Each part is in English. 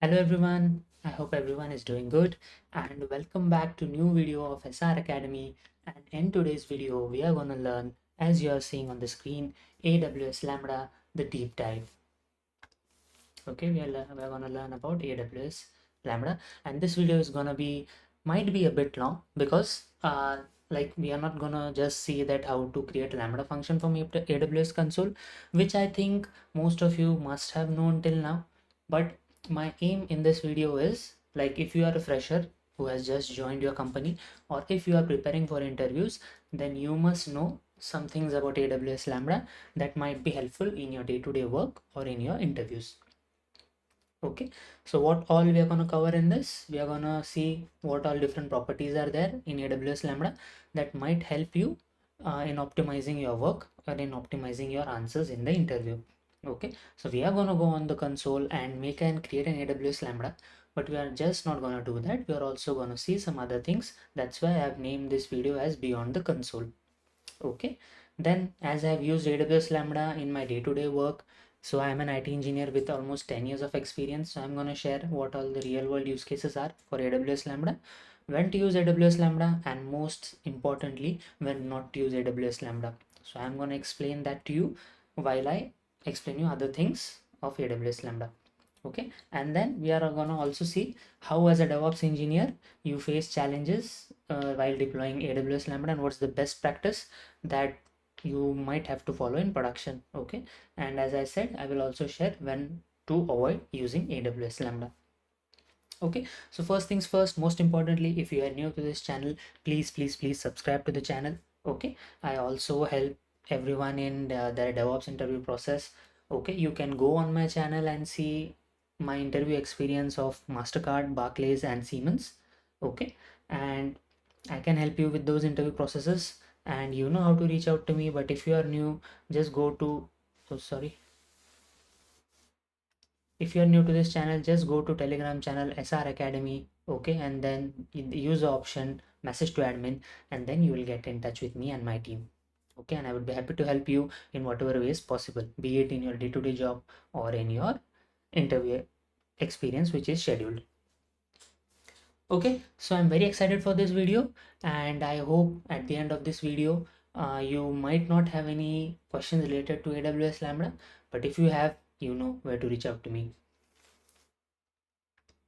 Hello everyone, I hope everyone is doing good and welcome back to new video of SR Academy. And in today's video we are going to learn, as you are seeing on the screen, AWS Lambda, the deep dive. Okay, we are going to learn about AWS Lambda, and this video is going to be might be a bit long because like we are not gonna just see that how to create Lambda function from AWS console, which I think most of you must have known till now. But my aim in this video is, like, if you are a fresher who has just joined your company, or if you are preparing for interviews, then you must know some things about AWS Lambda that might be helpful in your day-to-day work or in your interviews. Okay, so what all we are going to cover in this, we are going to see what all different properties are there in AWS Lambda that might help you in optimizing your work or in optimizing your answers in the interview. Okay, so we are going to go on the console and make and create an AWS Lambda, but we are just not going to do that. We are also going to see some other things. That's why I have named this video as Beyond the Console. Okay, then as I've used AWS Lambda in my day-to-day work, so I'm an IT engineer with almost 10 years of experience. So I'm going to share what all the real world use cases are for AWS Lambda, when to use AWS Lambda, and most importantly, when not to use AWS Lambda. So I'm going to explain that to you while I explain you other things of AWS Lambda. Okay, and then we are going to also see how, as a DevOps engineer, you face challenges while deploying AWS Lambda, and what's the best practice that you might have to follow in production. Okay, and as I said, I will also share when to avoid using AWS Lambda. Okay, so first things first, most importantly, if you are new to this channel, please subscribe to the channel. Okay, I also help everyone in their DevOps interview process. Okay, you can go on my channel and see my interview experience of Mastercard, Barclays, and Siemens. Okay, and I can help you with those interview processes, and you know how to reach out to me. But if you are new, just go to, oh sorry, if you're new to this channel, just go to Telegram channel SR Academy. Okay, and then use the option message to admin, and then you will get in touch with me and my team. Okay, and I would be happy to help you in whatever ways possible, be it in your day-to-day job or in your interview experience which is scheduled. Okay, so I'm very excited for this video, and I hope at the end of this video you might not have any questions related to AWS Lambda, but if you have, you know where to reach out to me.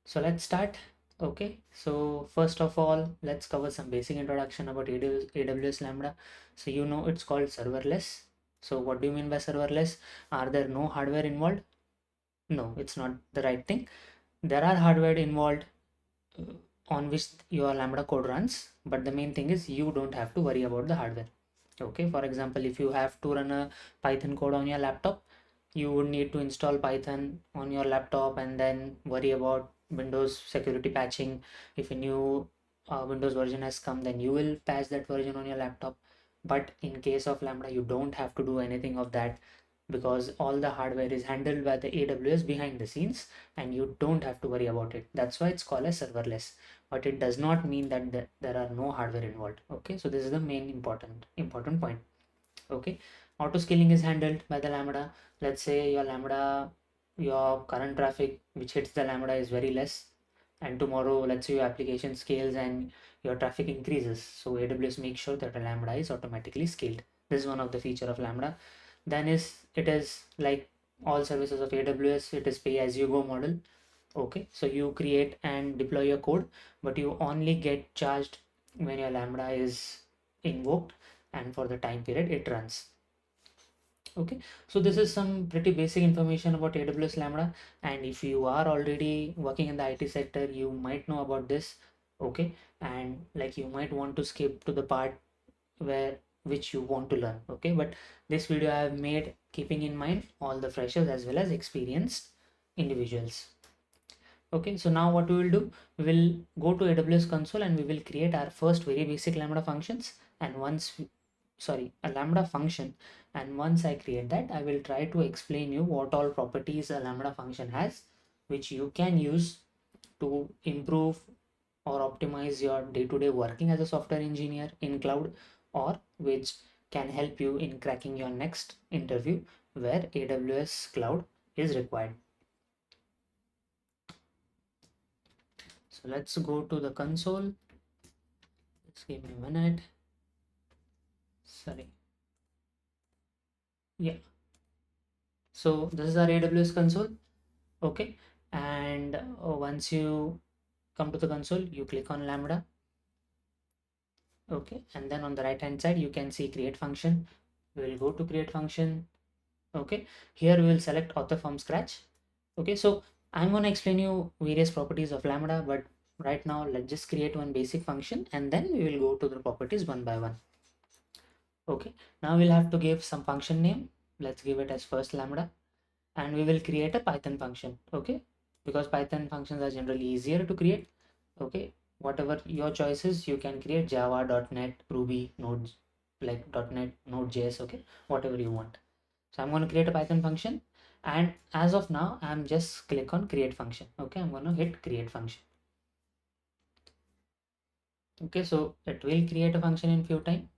So let's start. Okay, so first of all, let's cover some basic introduction about AWS Lambda. So you know it's called serverless. So what do you mean by serverless? Are there no hardware involved? No, it's not the right thing. There are hardware involved uh, on which your Lambda code runs, but the main thing is you don't have to worry about the hardware. Okay, for example, if you have to run a Python code on your laptop, you would need to install Python on your laptop and then worry about Windows security patching. If a new Windows version has come, then you will patch that version on your laptop. But in case of Lambda, you don't have to do anything of that, because all the hardware is handled by the AWS behind the scenes and you don't have to worry about it. That's why it's called as serverless, but it does not mean that there are no hardware involved. Okay, so this is the main important point. Okay, auto scaling is handled by the Lambda. Let's say your current traffic which hits the Lambda is very less, and tomorrow let's say your application scales and your traffic increases, so AWS makes sure that the Lambda is automatically scaled. This is one of the feature of Lambda. Then it is like all services of AWS, it is pay as you go model. Okay, so you create and deploy your code, but you only get charged when your Lambda is invoked and for the time period it runs. Okay, so this is some pretty basic information about AWS Lambda, and if you are already working in the IT sector, you might know about this. Okay, and like you might want to skip to the part where which you want to learn. Okay, but this video I have made keeping in mind all the freshers as well as experienced individuals. Okay, so now what we will do, we will go to AWS console and we will create our first very basic Lambda functions, and a Lambda function, and once I create that, I will try to explain you what all properties a Lambda function has, which you can use to improve or optimize your day-to-day working as a software engineer in cloud, or which can help you in cracking your next interview where AWS cloud is required. So let's go to the console. Just give me a minute. Sorry. Yeah. So this is our AWS console. Okay. And once you come to the console, you click on Lambda. Okay. And then on the right hand side, you can see create function. We will go to create function. Okay. Here we will select author from scratch. Okay. So I'm going to explain you various properties of Lambda, but right now let's just create one basic function and then we will go to the properties one by one. Okay. Now we'll have to give some function name. Let's give it as first Lambda. And we will create a Python function. Okay, because Python functions are generally easier to create. Okay, whatever your choices, you can create Java, .NET, Ruby, Nodes, like .NET, Node.js. Okay, whatever you want. So I'm going to create a Python function, and as of now I'm just click on create function. Okay, I'm going to hit create function. Okay, so it will create a function in few time.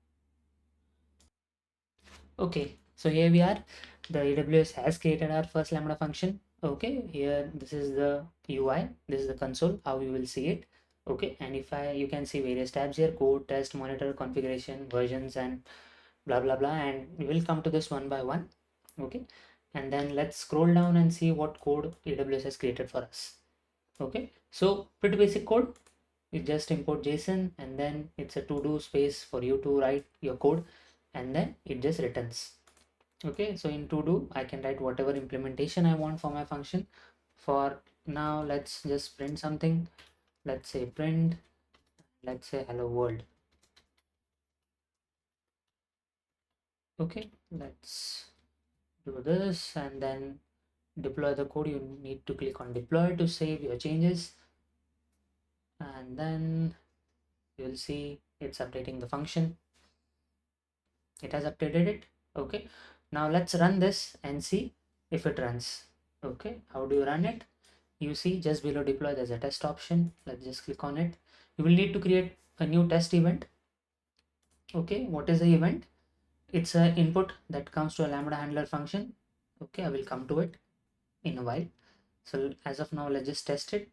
Okay, so here we are. The AWS has created our first Lambda function. Okay, here this is the UI, this is the console, how you will see it. Okay, and if you can see various tabs here: code, test, monitor, configuration, versions, and blah blah blah. And we will come to this one by one. Okay, and then let's scroll down and see what code AWS has created for us. Okay, so pretty basic code. You just import JSON and then it's a to do space for you to write your code, and then it just returns. Okay, so in to do I can write whatever implementation I want for my function. For now let's just print something. Let's say print, let's say hello world. Okay, let's do this and then deploy the code. You need to click on deploy to save your changes, and then you'll see it's updating the function. It has updated it. Okay, now let's run this and see if it runs. Okay, how do you run it? You see just below deploy there's a test option. Let's just click on it. You will need to create a new test event. Okay, what is the event? It's an input that comes to a Lambda handler function. Okay, I will come to it in a while. So as of now let's just test it.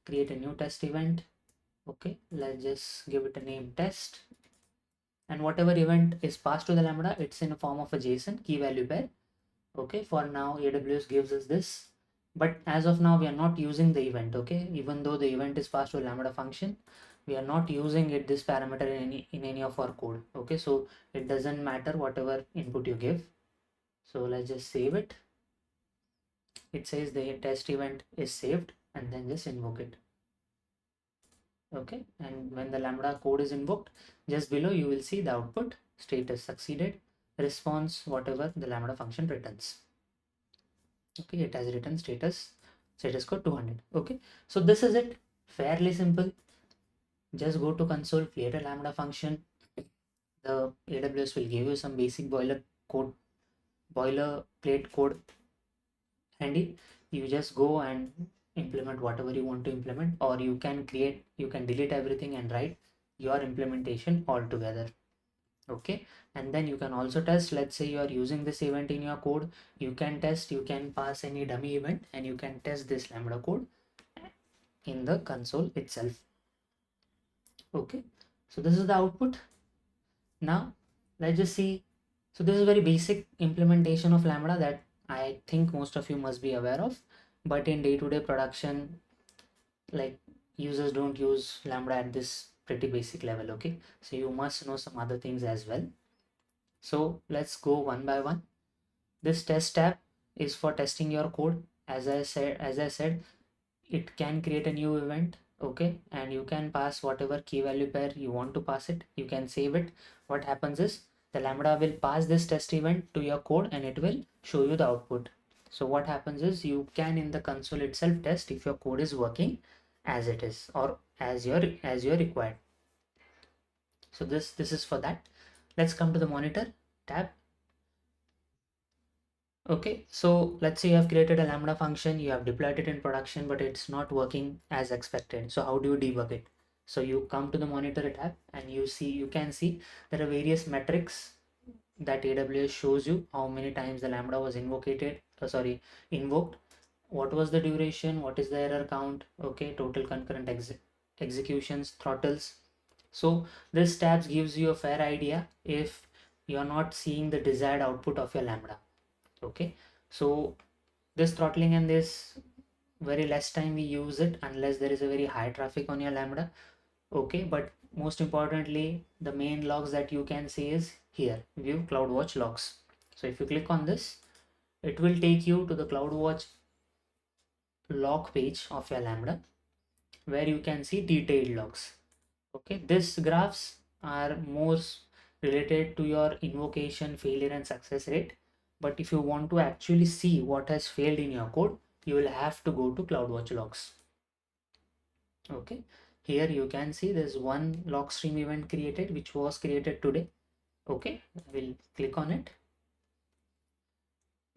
Create a new test event. Okay, let's just give it a name test, and whatever event is passed to the Lambda, it's in a form of a JSON key value pair. Okay, for now AWS gives us this, but as of now we are not using the event. Okay, even though the event is passed to a Lambda function, we are not using it, this parameter, in any of our code. Okay, so it doesn't matter whatever input you give. So let's just save it. It says the test event is saved, and then just invoke it. Okay, and when the Lambda code is invoked, just below you will see the output status succeeded, response, whatever the Lambda function returns. Okay, it has written status code 200. Okay, so this is it, fairly simple. Just go to console, create a Lambda function. The AWS will give you some basic boilerplate code handy. You just go and implement whatever you want to implement, or you can delete everything and write your implementation altogether. Okay, and then you can also test. Let's say you are using this event in your code, you can test, you can pass any dummy event and you can test this Lambda code in the console itself. Okay, so this is the output. Now let's just see. So this is very basic implementation of Lambda that I think most of you must be aware of, but in day-to-day production, like, users don't use Lambda at this pretty basic level. Okay, so you must know some other things as well. So let's go one by one. This test tab is for testing your code. As I said, it can create a new event. Okay, and you can pass whatever key value pair you want to pass it. You can save it. What happens is the Lambda will pass this test event to your code and it will show you the output. So what happens is you can in the console itself test if your code is working as it is or as you're required. So this is for that. Let's come to the monitor tab. Okay, so let's say you have created a Lambda function, you have deployed it in production, but it's not working as expected. So how do you debug it? So you come to the monitor tab and you can see there are various metrics that AWS shows you how many times the Lambda was invoked, what was the duration, what is the error count, okay, total concurrent executions, throttles. So this tabs gives you a fair idea if you're not seeing the desired output of your Lambda. Okay, so this throttling and this very less time we use it unless there is a very high traffic on your Lambda. Okay, but most importantly, the main logs that you can see is here, view CloudWatch logs. So if you click on this, it will take you to the CloudWatch log page of your Lambda where you can see detailed logs. Okay, these graphs are more related to your invocation failure and success rate. But if you want to actually see what has failed in your code, you will have to go to CloudWatch logs. Okay, here you can see there's one log stream event created which was created today. Okay, we'll click on it.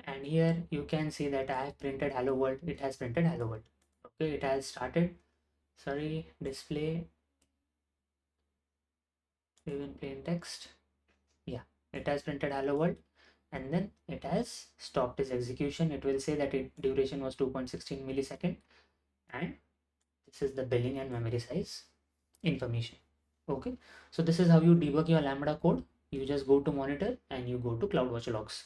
And here you can see that I have printed hello world. It has printed hello world. Okay, it has started. Sorry, display even plain text. Yeah, it has printed hello world, and then it has stopped its execution. It will say that its duration was 2.16 millisecond, and this is the billing and memory size information. Okay, so this is how you debug your Lambda code. You just go to monitor and you go to CloudWatch logs,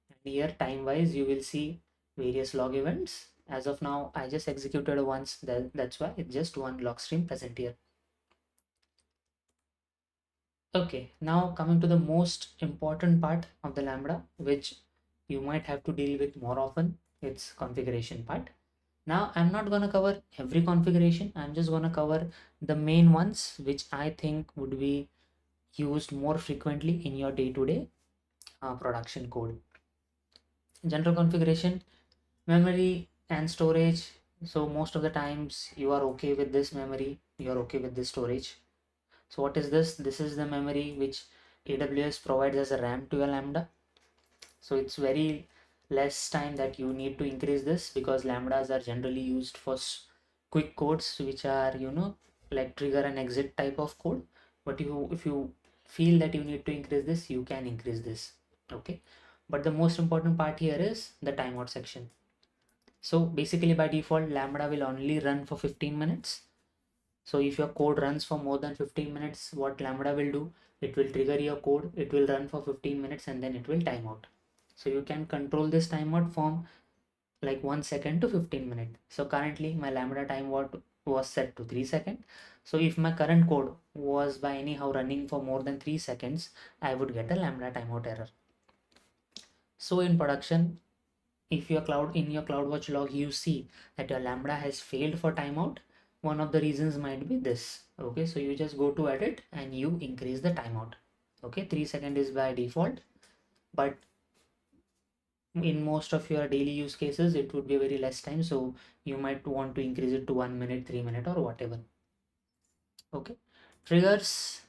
and here time wise you will see various log events. As of now I just executed once, that's why it's just one log stream present here. Okay, now coming to the most important part of the Lambda, which you might have to deal with more often, it's configuration part. Now I'm not going to cover every configuration. I'm just going to cover the main ones which I think would be used more frequently in your day-to-day production code. General configuration, memory and storage. So most of the times you are okay with this memory, you're okay with this storage. So what is this? This is the memory which AWS provides as a RAM to your Lambda. So it's very less time that you need to increase this, because Lambdas are generally used for quick codes which are, you know, like trigger and exit type of code. But if you feel that you need to increase this, you can increase this. Okay, but the most important part here is the timeout section. So basically by default Lambda will only run for 15 minutes. So if your code runs for more than 15 minutes, what Lambda will do, it will trigger your code, it will run for 15 minutes and then it will time out. So you can control this timeout from like 1 second to 15 minutes. So currently my Lambda timeout was set to 3 seconds. So if my current code was by anyhow running for more than 3 seconds, I would get a Lambda timeout error. So in production, if your CloudWatch log you see that your Lambda has failed for timeout, one of the reasons might be this. Okay, so you just go to edit and you increase the timeout. Okay, 3 seconds is by default, but in most of your daily use cases it would be very less time, so you might want to increase it to 1 minute, 3 minutes or whatever. Okay, triggers.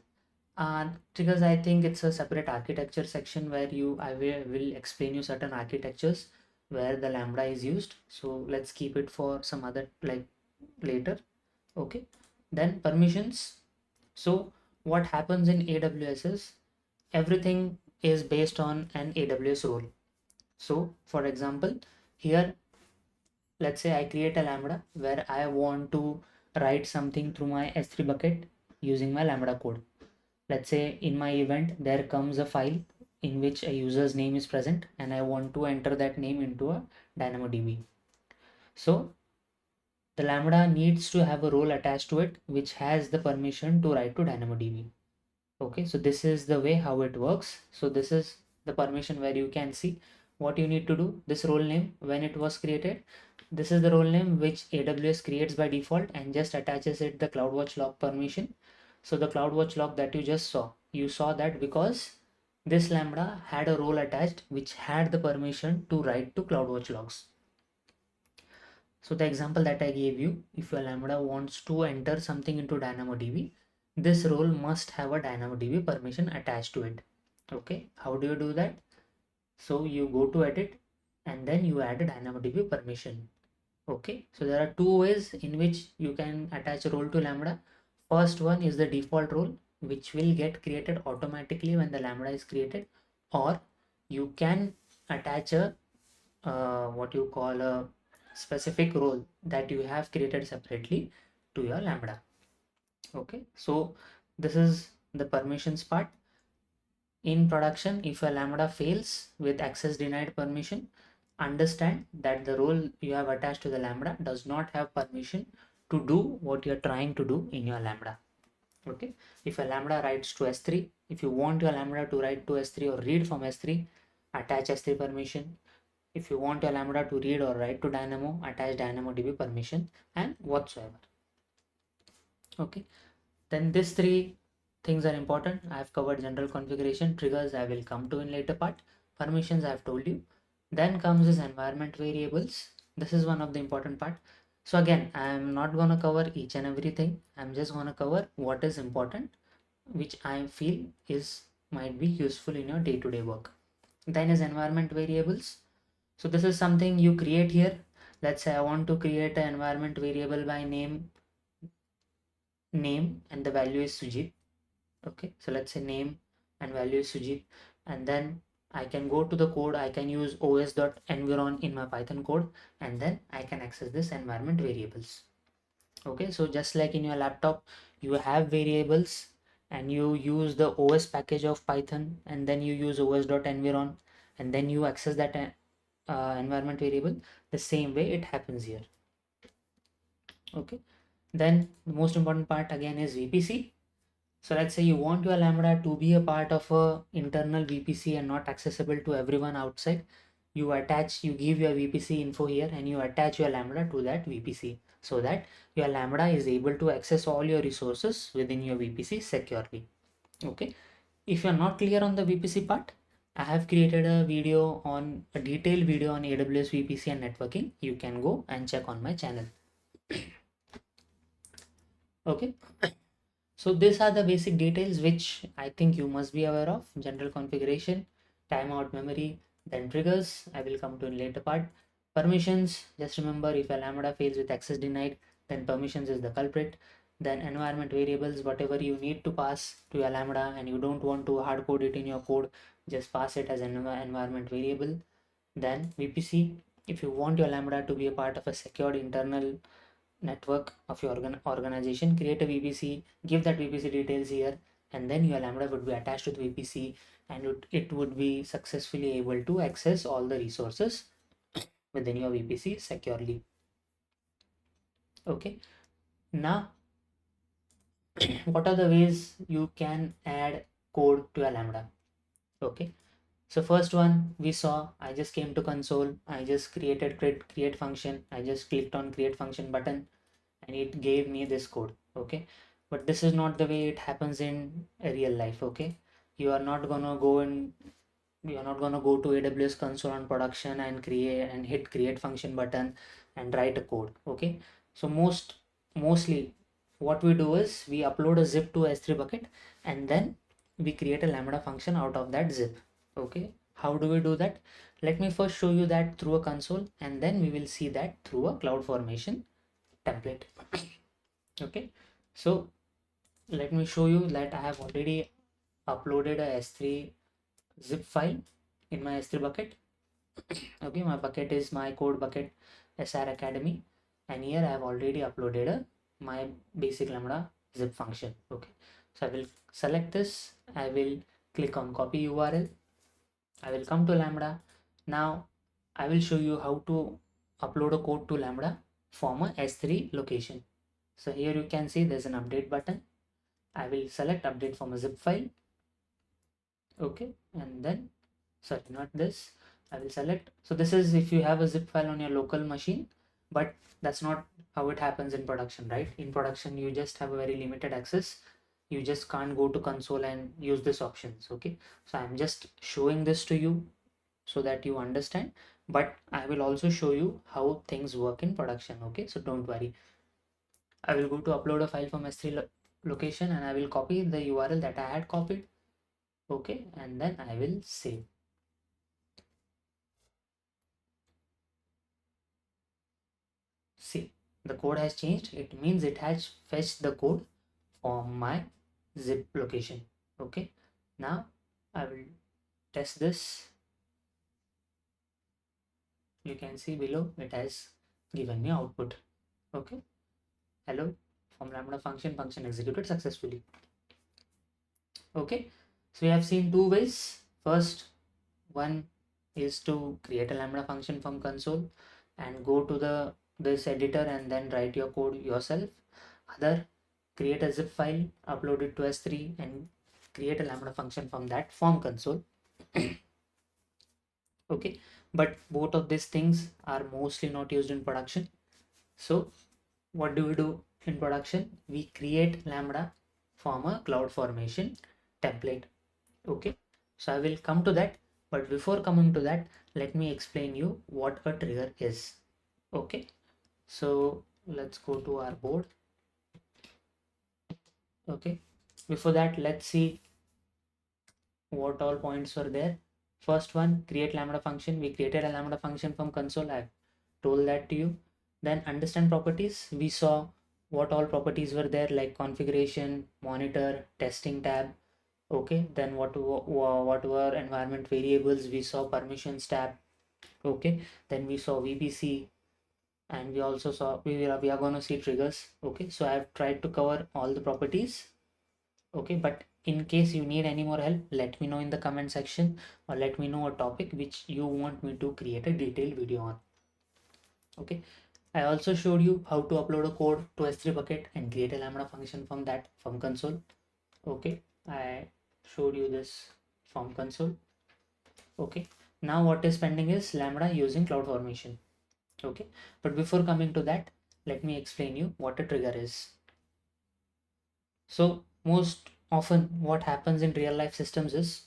Triggers, I think it's a separate architecture section where I will explain you certain architectures where the Lambda is used. So let's keep it for some other like later. Okay, then permissions. So what happens in AWS is everything is based on an AWS role. So for example, here let's say I create a Lambda where I want to write something through my S3 bucket using my Lambda code. Let's say in my event there comes a file in which a user's name is present and I want to enter that name into a DynamoDB. So the Lambda needs to have a role attached to it which has the permission to write to DynamoDB. Okay, so this is the way how it works. So this is the permission where you can see what you need to do. This role name, when it was created, this is the role name which AWS creates by default and just attaches it the CloudWatch log permission. So the CloudWatch log that you just saw, you saw that because this Lambda had a role attached which had the permission to write to CloudWatch logs. So the example that I gave you, if your Lambda wants to enter something into DynamoDB, this role must have a DynamoDB permission attached to it. Okay, how do you do that? So you go to edit and then you add a DynamoDB permission. Okay, so there are two ways in which you can attach a role to Lambda. First one is the default role, which will get created automatically when the Lambda is created, or you can attach a what you call a specific role that you have created separately to your Lambda. Okay, so this is the permissions part. In production, if a Lambda fails with access denied permission, understand that the role you have attached to the Lambda does not have permission to do what you're trying to do in your Lambda. Okay, if a Lambda writes to S3, if you want your Lambda to write to S3 or read from S3, attach S3 permission. If you want your Lambda to read or write to Dynamo, attach DynamoDB permission and whatsoever. Okay, then these three things are important. I have covered general configuration. Triggers I will come to in later part. Permissions I have told you. Then comes this environment variables. This is one of the important part. So again, I am not going to cover each and everything. I'm just going to cover what is important, which I feel is might be useful in your day-to-day work. Then is environment variables. So this is something you create here. Let's say I want to create an environment variable by name and the value is Sujit. Okay, so let's say name and value is Sujit, and then I can go to the code. I can use os.environ in my Python code, and then I can access this environment variables. Okay, so just like in your laptop, you have variables and you use the OS package of Python, and then you use os.environ, and then you access that environment variable. The same way it happens here. Okay, then the most important part again is VPC. So let's say you want your Lambda to be a part of a internal VPC and not accessible to everyone outside. You give your VPC info here and you attach your Lambda to that VPC so that your Lambda is able to access all your resources within your VPC securely. Okay. If you're not clear on the VPC part, I have created a detailed video on AWS VPC and networking. You can go and check on my channel. Okay. So these are the basic details which I think you must be aware of. General configuration, timeout memory, then triggers, I will come to in later part. Permissions, just remember if a Lambda fails with access denied, then permissions is the culprit. Then environment variables, whatever you need to pass to your Lambda and you don't want to hard code it in your code, just pass it as an environment variable. Then VPC, if you want your Lambda to be a part of a secured internal network of your organization, create a VPC, give that VPC details here, and then your Lambda would be attached to the VPC and it would be successfully able to access all the resources within your VPC securely. Okay, now what are the ways you can add code to a Lambda? Okay, so first one we saw, I just came to console, I just created create function, I just clicked on create function button and it gave me this code. Okay, but this is not the way it happens in real life. Okay, you are not gonna go and you're not gonna go to AWS console on production and hit create function button and write a code. Okay, so mostly what we do is we upload a zip to S3 bucket and then we create a Lambda function out of that zip. Okay, how do we do that? Let me first show you that through a console and then we will see that through a CloudFormation template. Okay, so let me show you that I have already uploaded a S3 zip file in my S3 bucket. Okay, my bucket is my code bucket SR Academy, and here I have already uploaded my basic Lambda zip function. Okay, so I will select this, I will click on copy URL, I will come to Lambda. Now I will show you how to upload a code to Lambda from a S3 location. So here you can see there's an update button. I will select update from a zip file. Okay, and then sorry, not this. I will select. So this is if you have a zip file on your local machine, but that's not how it happens in production, right? In production, you just have a very limited access. You just can't go to console and use this options. Okay, so I'm just showing this to you so that you understand, but I will also show you how things work in production. Okay, so don't worry. I will go to upload a file from S3 location and I will copy the URL that I had copied. Okay, and then I will save. See, the code has changed. It means it has fetched the code from my zip location. Okay, now I will test this. You can see below it has given me output. Okay, hello from Lambda function executed successfully. Okay, so we have seen two ways. First one is to create a Lambda function from console and go to the this editor and then write your code yourself. Other, create a zip file, upload it to S3 and create a Lambda function from that from console. Okay, but both of these things are mostly not used in production. So what do we do in production? We create Lambda from a CloudFormation template. Okay, so I will come to that, but before coming to that, let me explain you what a trigger is. Okay, so let's go to our board. Okay, before that, let's see what all points were there. First one, create Lambda function. We created a Lambda function from console. I've told that to you. Then understand properties. We saw what all properties were there, like configuration, monitor, testing tab. Okay, then what were environment variables? We saw permissions tab. Okay, then we saw VPC, and we also saw we are going to see triggers. Okay, so I have tried to cover all the properties. Okay, but in case you need any more help, let me know in the comment section, or let me know a topic which you want me to create a detailed video on. Okay, I also showed you how to upload a code to S3 bucket and create a Lambda function from that from console. Okay, I showed you this from console. Okay, now what is pending is Lambda using CloudFormation. Okay, but before coming to that, let me explain you what a trigger is. So most often what happens in real life systems is,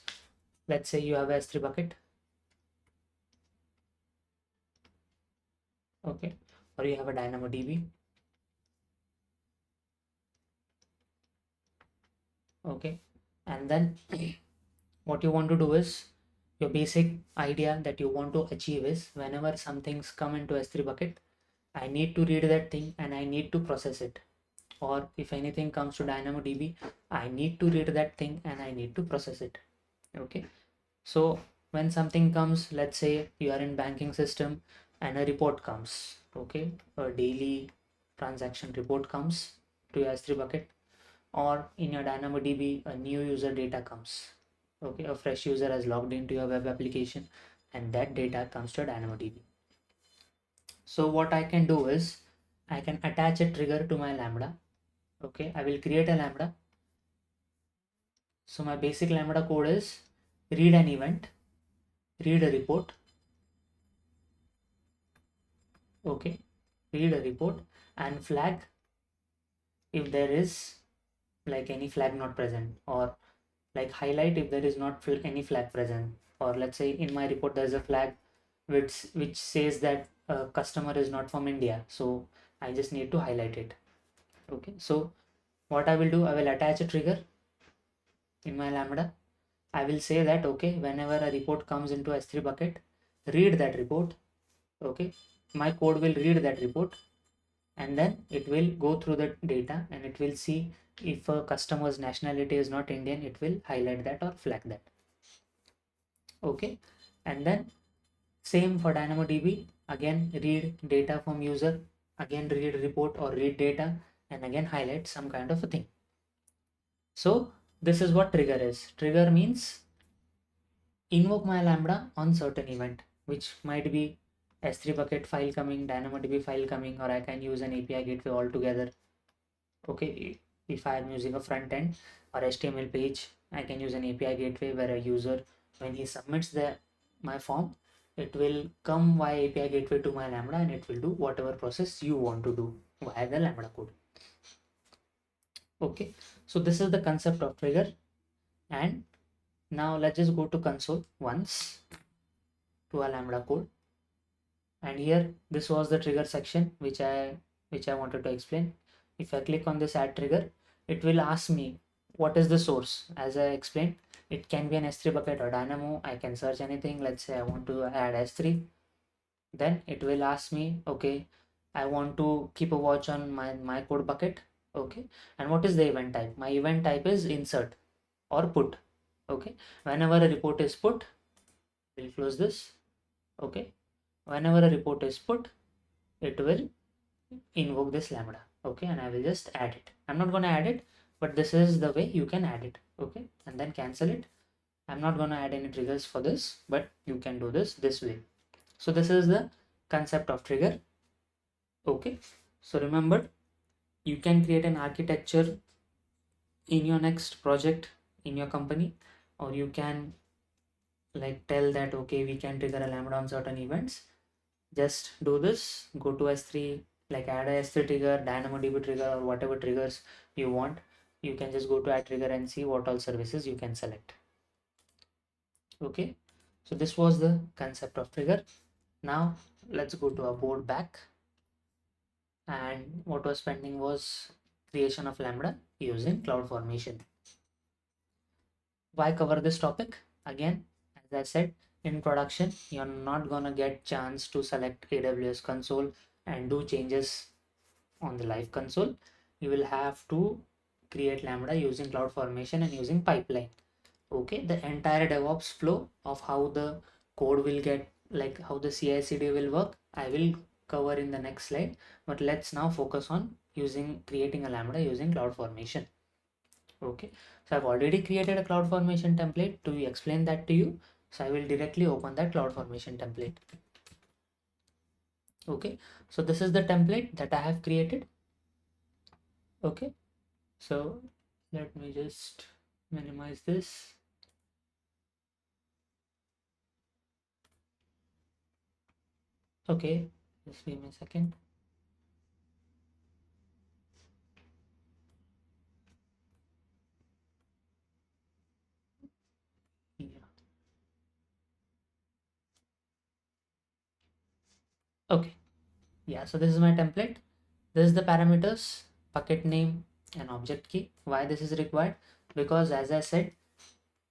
let's say you have a S3 bucket. Okay, or you have a DynamoDB. Okay, and then what you want to do is, your basic idea that you want to achieve is, whenever some things come into S3 bucket, I need to read that thing and I need to process it. Or if anything comes to DynamoDB, I need to read that thing and I need to process it. Okay, so when something comes, let's say you are in banking system and a report comes. Okay, a daily transaction report comes to your S3 bucket, or in your DynamoDB a new user data comes. Okay, a fresh user has logged into your web application and that data comes to DynamoDB. So what I can do is, I can attach a trigger to my Lambda. Okay, I will create a Lambda. So my basic Lambda code is read an event, read a report. Okay, read a report and flag if there is like any flag not present, or like highlight if there is not any flag present. Or let's say in my report there's a flag which says that a customer is not from India, so I just need to highlight it. Okay, so what I will do, I will attach a trigger in my Lambda. I will say that, okay, whenever a report comes into S3 bucket, read that report. Okay, my code will read that report, and then it will go through the data and it will see if a customer's nationality is not Indian, it will highlight that or flag that. Okay, and then same for DynamoDB, again read data from user, again read report or read data, and again highlight some kind of a thing. So this is what trigger is. Trigger means invoke my Lambda on certain event, which might be S3 bucket file coming, DynamoDB file coming, or I can use an API gateway altogether. Okay, if I am using a front end or HTML page, I can use an API gateway where a user, when he submits my form, it will come via API gateway to my Lambda and it will do whatever process you want to do via the Lambda code. Okay, so this is the concept of trigger. And now let's just go to console once to our Lambda code. And here this was the trigger section which I wanted to explain. If I click on this add trigger, it will ask me what is the source. As I explained, it can be an S3 bucket or Dynamo. I can search anything. Let's say I want to add S3. Then it will ask me, okay, I want to keep a watch on my code bucket. Okay, and what is the event type? My event type is insert or put. Okay, whenever a report is put, we'll close this. Okay, whenever a report is put, it will invoke this Lambda. Okay, and I will just add it. I'm not going to add it, but this is the way you can add it. Okay, and then cancel it. I'm not going to add any triggers for this, but you can do this way. So this is the concept of trigger. Okay, so remember, you can create an architecture in your next project in your company, or you can like tell that okay, we can trigger a Lambda on certain events. Just do this, go to S3, like add a S3 trigger, DynamoDB trigger, or whatever triggers you want. You can just go to add trigger and see what all services you can select. Okay, so this was the concept of trigger. Now let's go to our board back, and what was pending was creation of Lambda using CloudFormation. Why cover this topic? Again, as I said, in production you're not gonna get chance to select AWS console and do changes on the live console. You will have to create Lambda using CloudFormation and using pipeline. Okay, the entire DevOps flow of how the code will get, like how the CI/CD will work, I will cover in the next slide. But let's now focus on creating a Lambda using CloudFormation. Okay, so I've already created a CloudFormation template to explain that to you. So I will directly open that CloudFormation template. Okay, so this is the template that I have created. Okay, so let me just minimize this. Okay, just give me a second. Yeah. Okay, yeah, so this is my template. This is the parameters, bucket name and object key. Why this is required? Because as I said,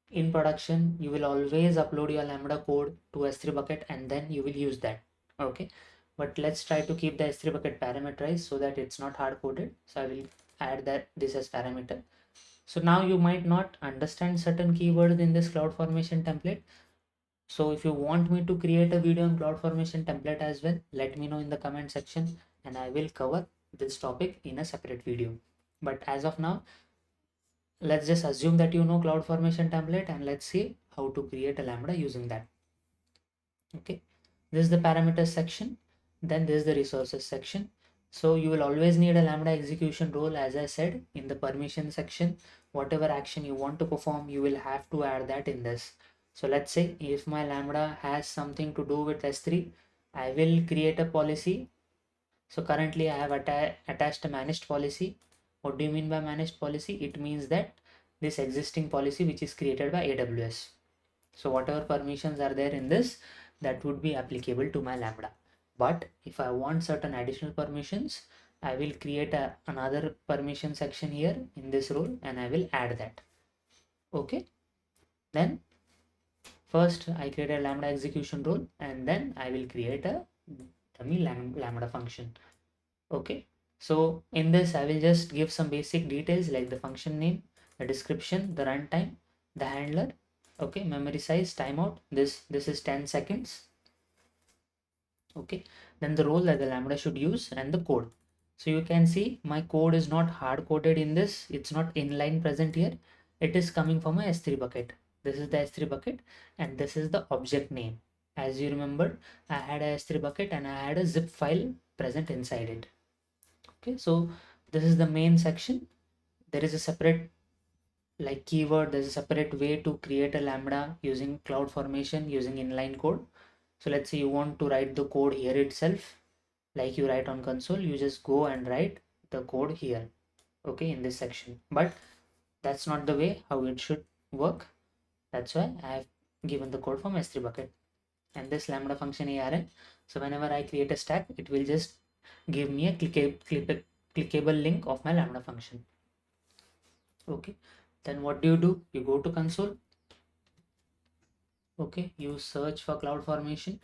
in production you will always upload your Lambda code to S3 bucket and then you will use that. Okay, but let's try to keep the S3 bucket parameterized so that it's not hard coded. So I will add that this as parameter. So now you might not understand certain keywords in this CloudFormation template. So if you want me to create a video on CloudFormation template as well, let me know in the comment section and I will cover this topic in a separate video. But as of now, let's just assume that you know CloudFormation template and let's see how to create a Lambda using that. Okay, this is the parameters section. Then this is the resources section. So you will always need a Lambda execution role. As I said in the permission section, whatever action you want to perform, you will have to add that in this. So let's say if my Lambda has something to do with S3, I will create a policy. So currently I have attached a managed policy. What do you mean by managed policy? It means that this existing policy which is created by AWS. So whatever permissions are there in this, that would be applicable to my Lambda. But if I want certain additional permissions, I will create another permission section here in this role and I will add that. Okay, then first I create a Lambda execution role and then I will create a dummy Lambda function. Okay, so in this I will just give some basic details like the function name, the description, the runtime, the handler. Okay, memory size, timeout, this is 10 seconds. Okay, then the role that the Lambda should use and the code. So you can see my code is not hard coded in this, it's not inline present here, it is coming from a S3 bucket. This is the S3 bucket and this is the object name. As you remember, I had a S3 bucket and I had a zip file present inside it. Okay, so this is the main section. There is a separate like keyword, there's a separate way to create a Lambda using CloudFormation using inline code. So let's say you want to write the code here itself, like you write on console, you just go and write the code here, okay, in this section. But that's not the way how it should work. That's why I have given the code from S3 bucket and this Lambda function ARN. So whenever I create a stack, it will just give me a clickable link of my Lambda function. Okay, then what do? You go to console. Okay, you search for CloudFormation.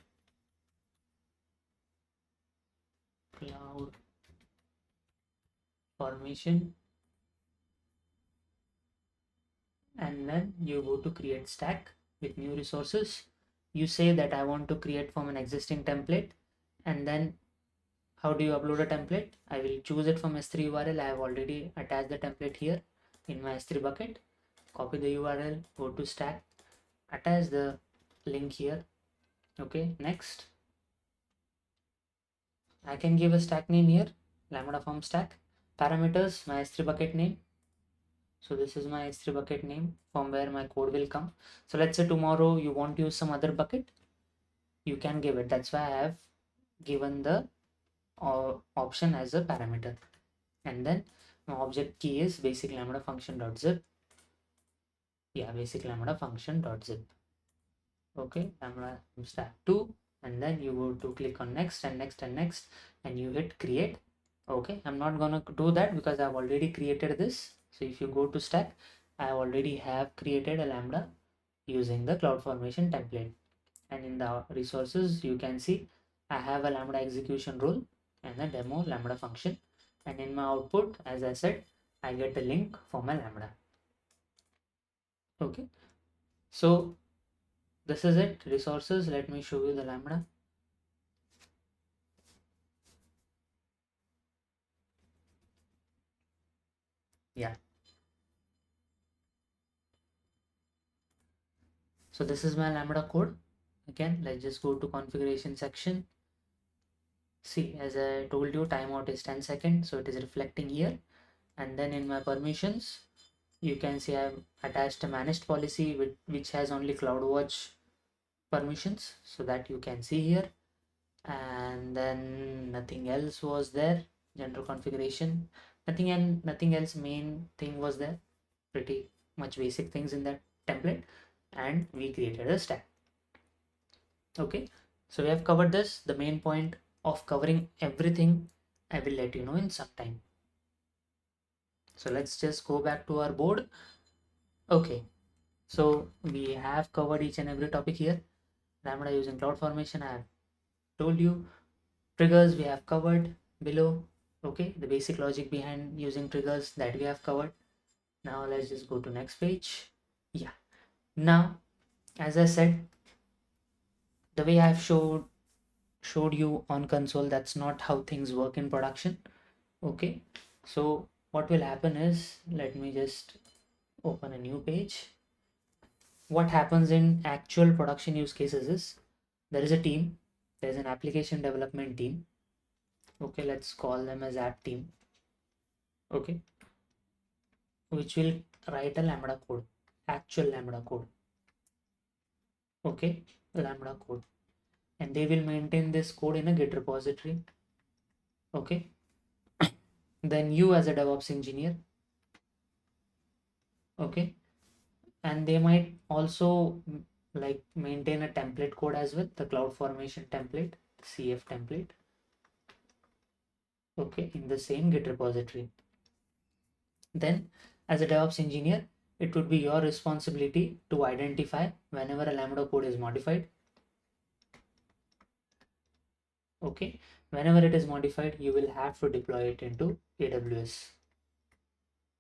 CloudFormation, and then you go to create stack with new resources. You say that I want to create from an existing template, and then How do you upload a template? I will choose it from S3 URL. I have already attached the template here in my S3 bucket. Copy the URL, go to stack, attach the link here. Okay, next I can give a stack name here, lambda form stack. Parameters, my S3 bucket name. So this is my S3 bucket name from where my code will come. So let's say tomorrow you want to use some other bucket, you can give it. That's why I have given the option as a parameter. And then my object key is basic lambda function dot zip. Yeah, basic lambda function dot zip. Okay, lambda stack 2, and then you go to click on next and next and next, and you hit create. Okay, I'm not gonna do that because I've already created this. So if you go to stack, I already have created a lambda using the CloudFormation template, and in the resources you can see I have a lambda execution rule and a demo lambda function, and in my output, as I said, I get a link for my lambda. Okay, so this is it. Resources, let me show you the lambda. Yeah, so this is my lambda code. Again, let's just go to configuration section. See, as I told you, timeout is 10 seconds, so it is reflecting here. And then in my permissions, you can see I've attached a managed policy which has only CloudWatch permissions, so that you can see here. And then nothing else was there. General configuration, nothing else. Main thing was there. Pretty much basic things in that template, and we created a stack. Okay, so we have covered this. The main point of covering everything I will let you know in some time. So let's just go back to our board. Okay, so we have covered each and every topic here. Lambda using CloudFormation, I have told you. Triggers we have covered below. Okay, the basic logic behind using triggers, that we have covered. Now let's just go to next page. Yeah, now as I said, the way I've showed you on console, that's not how things work in production. Okay, so what will happen is, let me just open a new page. What happens in actual production use cases is, there is a team, there's an application development team. Okay, let's call them as app team. Okay, which will write a lambda code, actual lambda code. Okay, lambda code, and they will maintain this code in a Git repository. Okay, then you as a DevOps engineer, okay, and they might also like maintain a template code as well, the CloudFormation template, CF template. Okay, in the same Git repository. Then as a DevOps engineer, it would be your responsibility to identify whenever a lambda code is modified. Okay, whenever it is modified, you will have to deploy it into AWS.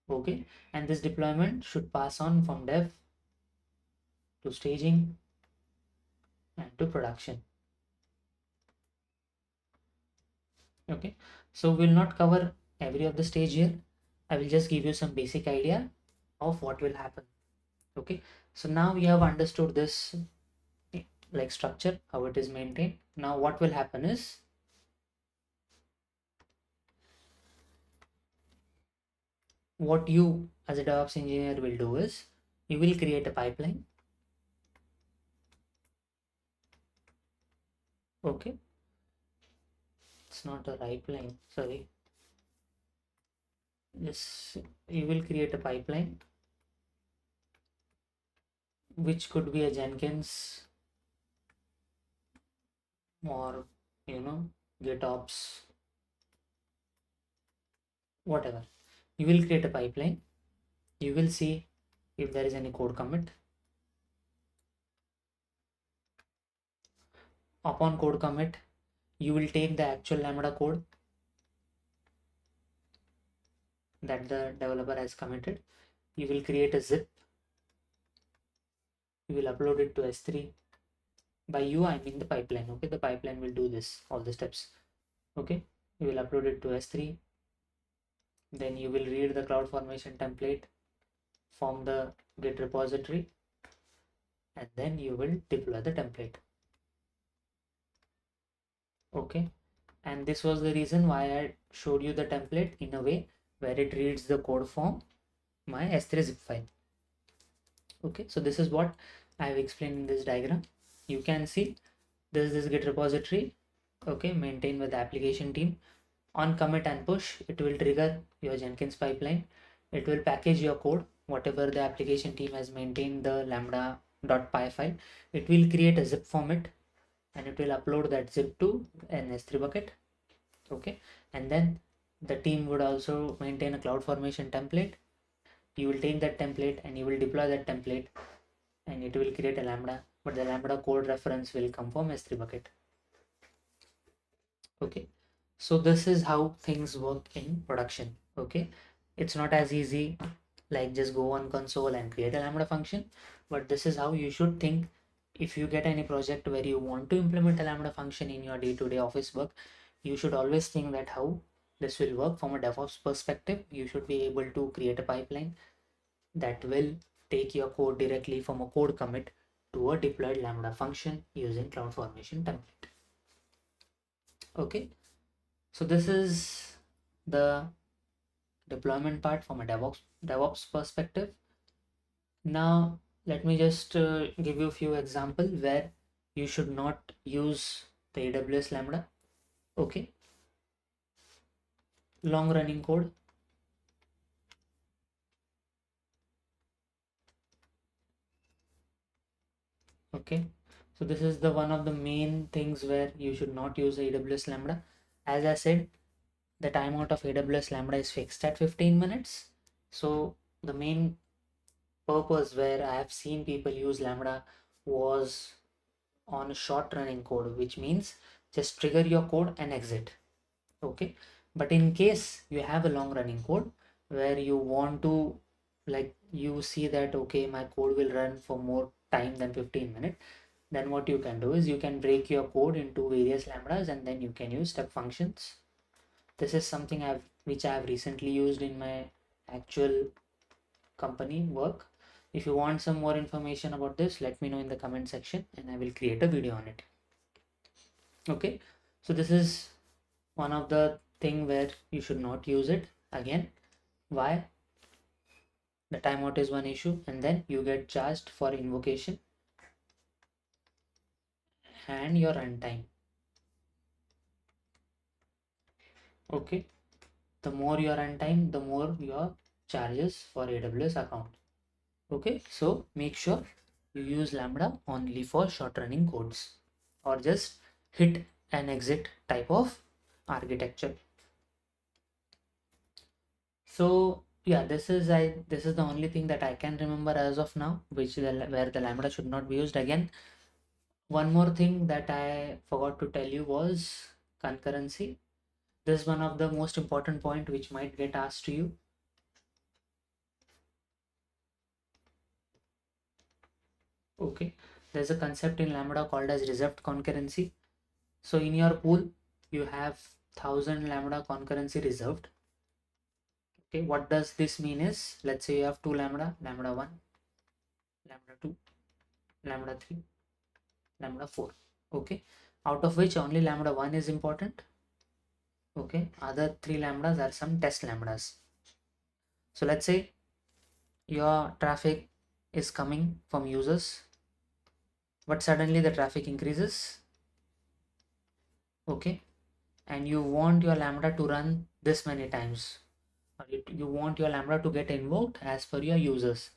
Okay, and this deployment should pass on from dev to staging and to production. Okay, so we'll not cover every of the stage here. I will just give you some basic idea of what will happen. Okay, so now we have understood this like structure, how it is maintained. Now what will happen is, what you as a DevOps engineer will do is, you will create a pipeline. Okay, it's not a pipeline, sorry. Yes, you will create a pipeline which could be a Jenkins or GitOps, whatever. You will create a pipeline. You will see if there is any code commit. Upon code commit, you will take the actual lambda code that the developer has committed. You will create a zip. You will upload it to S3. By you, I mean the pipeline. Okay, the pipeline will do this, all the steps. Okay, you will upload it to S3, then you will read the CloudFormation template from the Git repository, and then you will deploy the template. Okay, and this was the reason why I showed you the template in a way where it reads the code from my S3 zip file. Okay, so this is what I have explained in this diagram. You can see this is this Git repository, okay, maintained by the application team. On commit and push, it will trigger your Jenkins pipeline. It will package your code, whatever the application team has maintained the lambda.py file. It will create a zip format and it will upload that zip to an S3 bucket. Okay, and then the team would also maintain a CloudFormation template. You will take that template and you will deploy that template and it will create a lambda, but the lambda code reference will come from S3 bucket. Okay, so this is how things work in production. Okay, it's not as easy like just go on console and create a lambda function, but this is how you should think. If you get any project where you want to implement a lambda function in your day-to-day office work, you should always think that how this will work from a DevOps perspective. You should be able to create a pipeline that will take your code directly from a code commit to a deployed lambda function using CloudFormation template. Okay, so this is the deployment part from a DevOps perspective. Now let me just give you a few examples where you should not use the AWS Lambda. Okay, long running code. Okay, so this is the one of the main things where you should not use AWS Lambda. As I said, the timeout of AWS Lambda is fixed at 15 minutes. So the main purpose where I have seen people use Lambda was on short running code, which means just trigger your code and exit. Okay, but in case you have a long running code where you want to, like, you see that okay, my code will run for more time than 15 minutes, then what you can do is you can break your code into various lambdas and then you can use step functions. This is something which I have recently used in my actual company work. If you want some more information about this, let me know in the comment section and I will create a video on it. Okay, so this is one of the thing where you should not use it. Again, why? The timeout is one issue, and then you get charged for invocation and your runtime. Okay, the more your runtime, the more your charges for AWS account. Okay, so make sure you use Lambda only for short running codes or just hit and exit type of architecture. So yeah, this is the only thing that I can remember as of now, where the Lambda should not be used. Again, one more thing that I forgot to tell you was concurrency. This is one of the most important point which might get asked to you. Okay, there's a concept in Lambda called as reserved concurrency. So in your pool, you have 1000 Lambda concurrency reserved. Okay, what does this mean is, let's say you have two Lambda, Lambda 1, Lambda 2, Lambda 3, Lambda 4. Okay, out of which only Lambda 1 is important. Okay, other three Lambdas are some test Lambdas. So let's say your traffic is coming from users, but suddenly the traffic increases. Okay, and you want your Lambda to run this many times, or you want your Lambda to get invoked as per your users,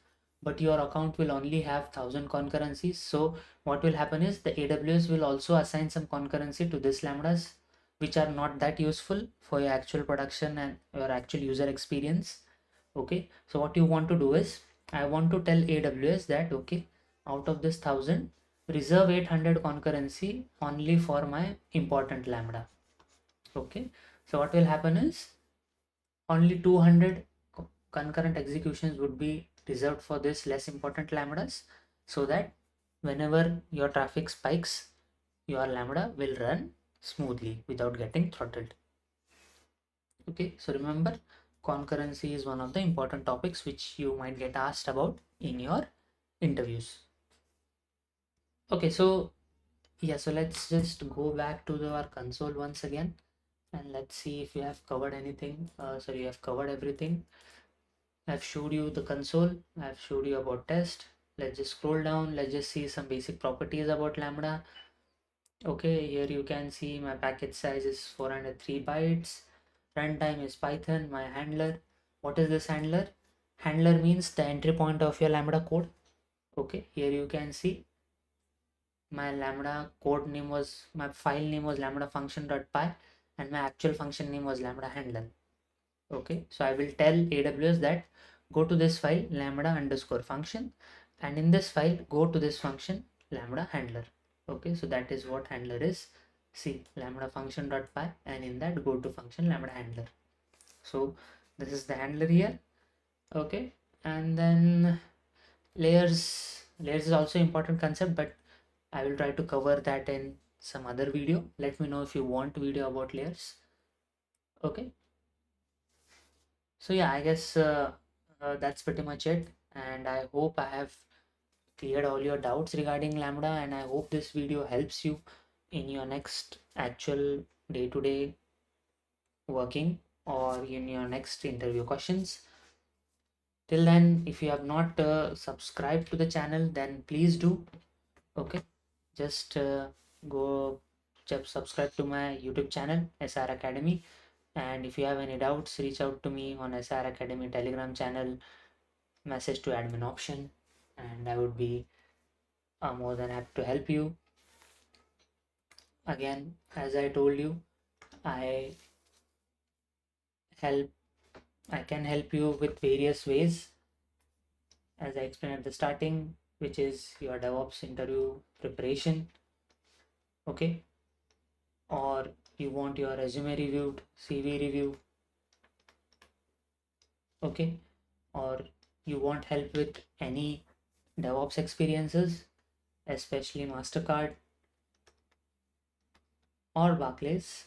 but your account will only have 1000 concurrencies. So what will happen is the AWS will also assign some concurrency to this Lambdas which are not that useful for your actual production and your actual user experience. Okay, so what you want to do is, I want to tell AWS that okay, out of this 1000, reserve 800 concurrency only for my important Lambda. Okay, so what will happen is only 200 concurrent executions would be reserved for this less important Lambdas, so that whenever your traffic spikes, your Lambda will run smoothly without getting throttled. Okay, so remember, concurrency is one of the important topics which you might get asked about in your interviews. Okay, so yeah, so let's just go back to our console once again, and let's see if we have covered anything. So we have covered everything. I've showed you the console, I've showed you about test. Let's just scroll down, let's just see some basic properties about Lambda. Okay, here you can see my package size is 403 bytes. Runtime is Python, my handler. What is this handler? Handler means the entry point of your Lambda code. Okay, here you can see my Lambda code name was, my file name was lambda function.py, and my actual function name was Lambda handler. Okay, so I will tell AWS that go to this file lambda underscore function, and in this file go to this function lambda handler. Okay, so that is what handler is. See, lambda function.py, and in that go to function lambda handler. So this is the handler here. Okay, and then layers is also important concept, but I will try to cover that in some other video. Let me know if you want video about layers. Okay, so yeah, I guess that's pretty much it, and I hope I have cleared all your doubts regarding Lambda, and I hope this video helps you in your next actual day-to-day working or in your next interview questions. Till then, if you have not subscribed to the channel, then please do. Okay, just go subscribe to my YouTube channel, SR Academy. And if you have any doubts, reach out to me on SR Academy Telegram channel, message to admin option, and I would be more than happy to help you. Again, as I told you, I help I can help you with various ways, as I explained at the starting, which is your DevOps interview preparation. Okay, or you want your resume reviewed, CV review. Okay, or you want help with any DevOps experiences, especially Mastercard or Barclays,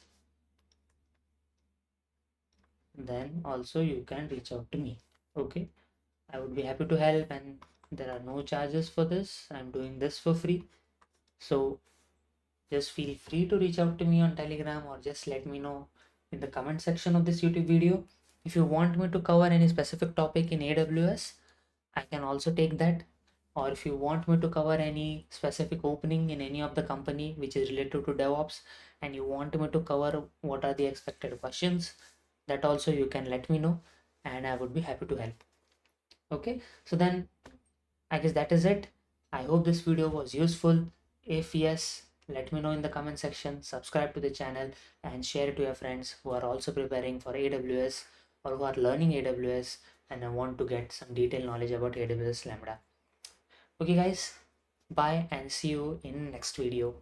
then also you can reach out to me. Okay, I would be happy to help, and there are no charges for this. I'm doing this for free. So just feel free to reach out to me on Telegram, or just let me know in the comment section of this YouTube video. If you want me to cover any specific topic in AWS, I can also take that. Or if you want me to cover any specific opening in any of the company which is related to DevOps, and you want me to cover what are the expected questions, that also you can let me know, and I would be happy to help. Okay, so then I guess that is it. I hope this video was useful. If yes, let me know in the comment section, subscribe to the channel, and share it to your friends who are also preparing for AWS or who are learning AWS and want to get some detailed knowledge about AWS Lambda. Okay guys, bye and see you in next video.